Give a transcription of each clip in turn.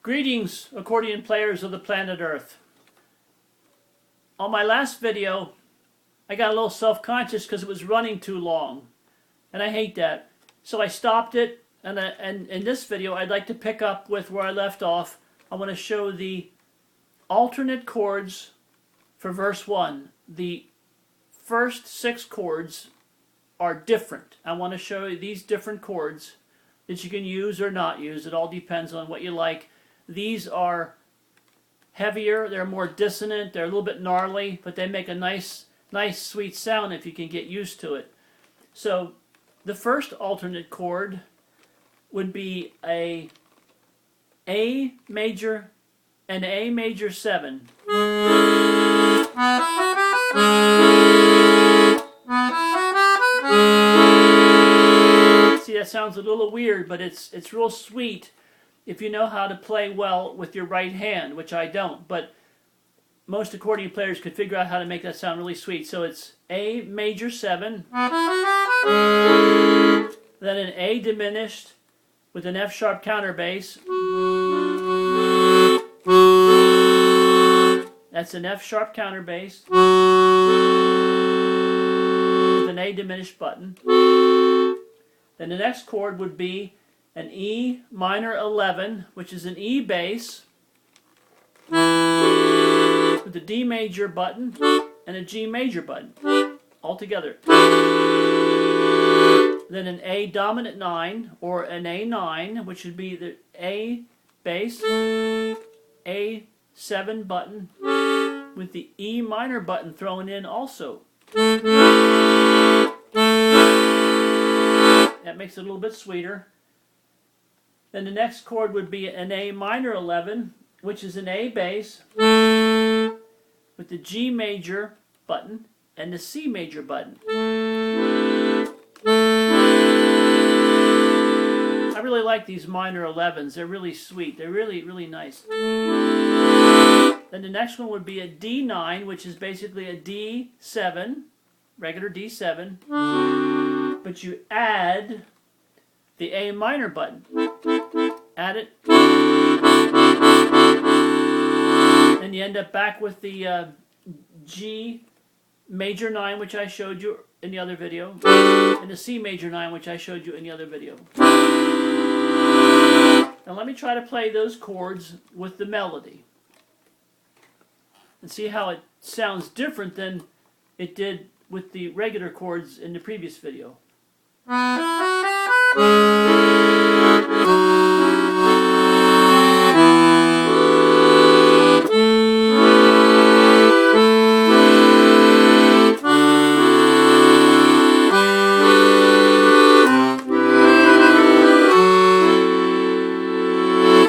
Greetings, accordion players of the planet Earth. On my last video, I got a little self-conscious because it was running too long, and I hate that. So I stopped it, and in this video, I'd like to pick up with where I left off. I want to show the alternate chords for verse 1. The first 6 chords are different. I want to show you these different chords that you can use or not use. It all depends on what you like. These are heavier, they're more dissonant, they're a little bit gnarly, but they make a nice sweet sound if you can get used to it. So the first alternate chord would be a major, an A major 7. See, that sounds a little weird, but it's real sweet if you know how to play well with your right hand, which I don't, but most accordion players could figure out how to make that sound really sweet. So it's A major 7, then an A diminished with an F sharp counterbass. That's an F sharp counterbass with an A diminished button. Then the next chord would be an E minor 11, which is an E bass with a D major button and a G major button all together. Then an A dominant 9 or an A9, which would be the A bass, A7 button with the E minor button thrown in also. That makes it a little bit sweeter. Then the next chord would be an A minor 11, which is an A bass with the G major button and the C major button. I really like these minor 11s. They're really sweet. They're really nice. Then the next one would be a D9, which is basically a D7, regular D7, but you add the A minor button. Add it. And you end up back with the G major 9, which I showed you in the other video, and the C major 9, which I showed you in the other video. Now let me try to play those chords with the melody and see how it sounds different than it did with the regular chords in the previous video.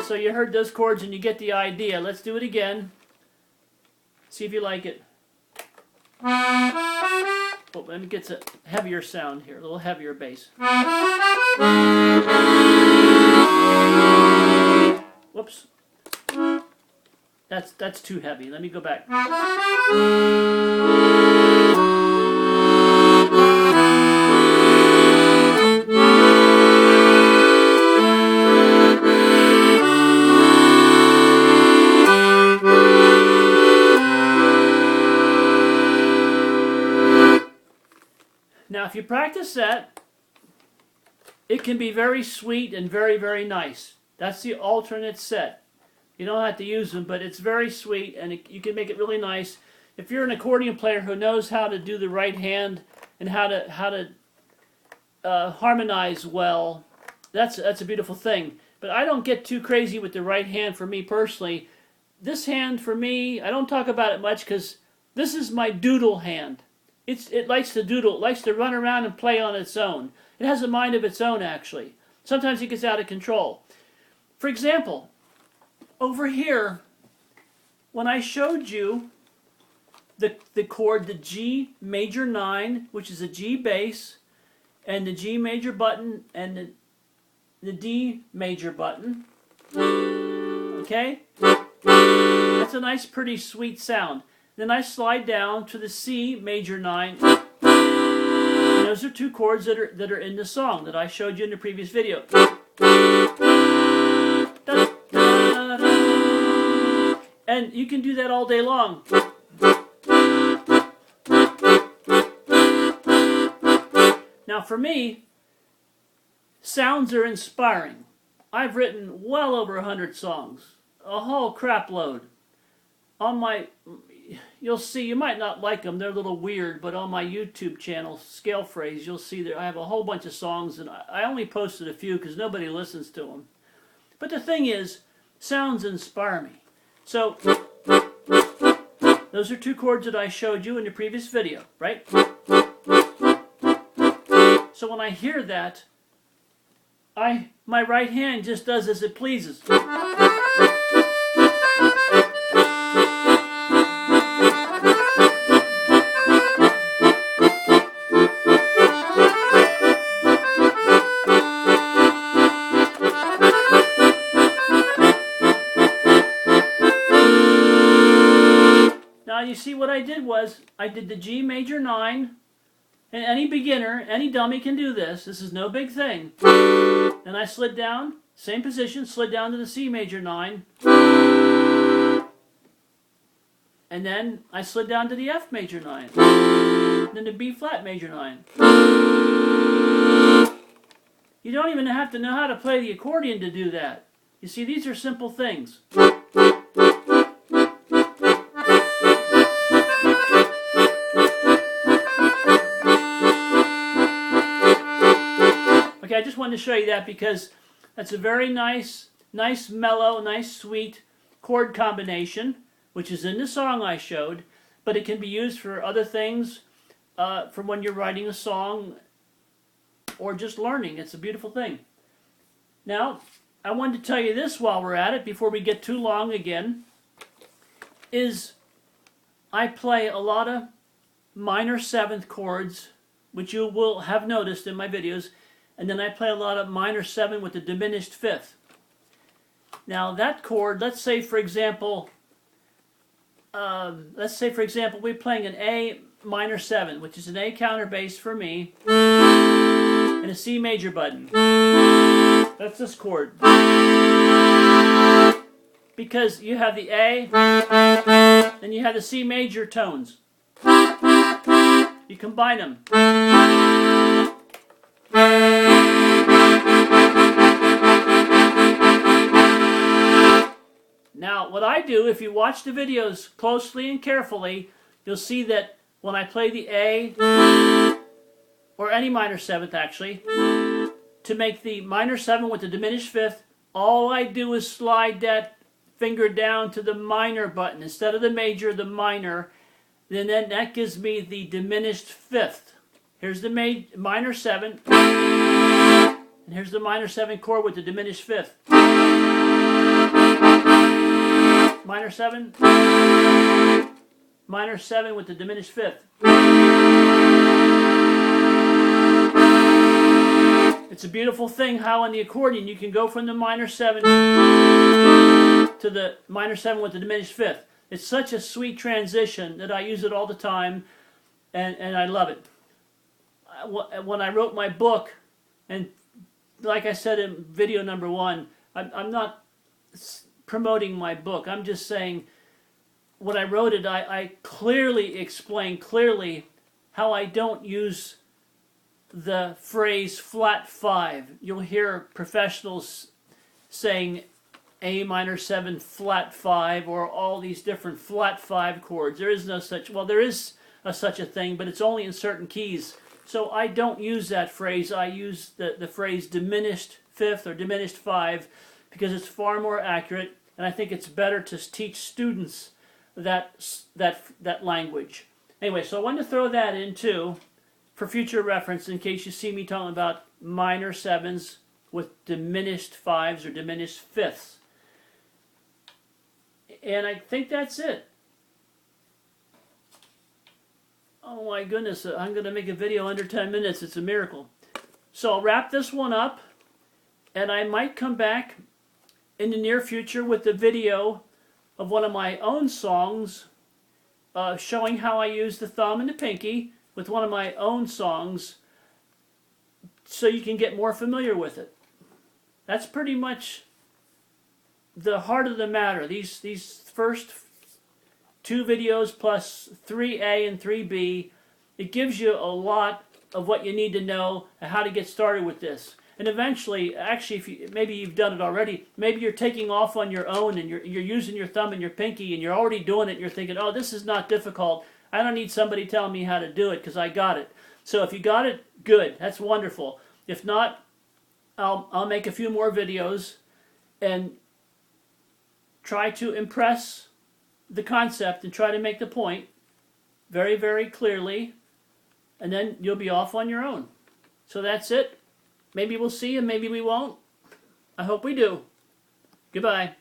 So you heard those chords and you get the idea. Let's do it again. See if you like it. Oh, let me get a heavier sound here, a little heavier bass. Whoops. That's too heavy. Let me go back. Now, if you practice that, it can be very sweet and very nice. That's the alternate set. You don't have to use them, but it's very sweet, and you can make it really nice. If you're an accordion player who knows how to do the right hand and how to harmonize well, that's a beautiful thing. But I don't get too crazy with the right hand for me personally. This hand for me, I don't talk about it much because this is my doodle hand. It likes to doodle. It likes to run around and play on its own. It has a mind of its own, actually. Sometimes it gets out of control. For example, over here, when I showed you the chord, the G major 9, which is a G bass, and the G major button, and the D major button, okay? That's a nice, pretty, sweet sound. Then I slide down to the C major 9. And those are 2 chords that are in the song that I showed you in the previous video. Da, da, da, And you can do that all day long. Now for me, sounds are inspiring. I've written well over 100 songs, a whole crap load. On my, you'll see, you might not like them, they're a little weird, but on my YouTube channel, Scalephrase, you'll see that I have a whole bunch of songs, and I only posted a few because nobody listens to them. But the thing is, sounds inspire me. So, those are two chords that I showed you in the previous video, right? So when I hear that, my right hand just does as it pleases. Now you see what I did was, I did the G major 9, and any beginner, any dummy can do this. This is no big thing. And I slid down, same position, slid down to the C major 9. And then I slid down to the F major 9. Then the B flat major 9. You don't even have to know how to play the accordion to do that. You see, these are simple things. Okay, I just wanted to show you that because that's a very nice mellow, nice sweet chord combination, which is in the song I showed, but it can be used for other things, from when you're writing a song or just learning. It's a beautiful thing. Now, I wanted to tell you this while we're at it, before we get too long again, is I play a lot of minor 7th chords, which you will have noticed in my videos, and then I play a lot of minor 7 with the diminished 5th. Now that chord, let's say for example, we're playing an A minor 7, which is an A counter bass for me, and a C major button. That's this chord. Because you have the A, and you have the C major tones. You combine them. Now, what I do, if you watch the videos closely and carefully, you'll see that when I play the A, or any minor 7th actually, to make the minor 7 with the diminished 5th, all I do is slide that finger down to the minor button. Instead of the major, the minor. Then that gives me the diminished 5th. Here's the minor 7, and here's the minor 7 chord with the diminished 5th. Minor 7, minor 7 with the diminished 5th. It's a beautiful thing how in the accordion you can go from the minor 7 to the minor 7 with the diminished 5th. It's such a sweet transition that I use it all the time, and I love it. When I wrote my book, and like I said in video number 1, I'm not promoting my book. I'm just saying, when I wrote it, I clearly explained how I don't use the phrase flat 5. You'll hear professionals saying A minor 7 flat 5, or all these different flat 5 chords. There is no such, well, there is such a thing, but it's only in certain keys. So I don't use that phrase. I use the phrase diminished 5th or diminished 5 because it's far more accurate, and I think it's better to teach students that language. Anyway, so I wanted to throw that in too for future reference in case you see me talking about minor 7s with diminished 5s or diminished 5ths. And I think that's it. Oh my goodness, I'm going to make a video under 10 minutes. It's a miracle. So I'll wrap this one up, and I might come back in the near future with a video of one of my own songs showing how I use the thumb and the pinky with one of my own songs so you can get more familiar with it. That's pretty much the heart of the matter. These first 2 videos plus 3A and 3B. It gives you a lot of what you need to know and how to get started with this. And eventually, actually, if maybe you've done it already, maybe you're taking off on your own and you're using your thumb and your pinky and you're already doing it and you're thinking, oh, this is not difficult. I don't need somebody telling me how to do it because I got it. So if you got it, good. That's wonderful. If not, I'll make a few more videos and try to impress the concept and try to make the point very, very clearly, and then you'll be off on your own. So that's it. Maybe we'll see and maybe we won't. I hope we do. Goodbye.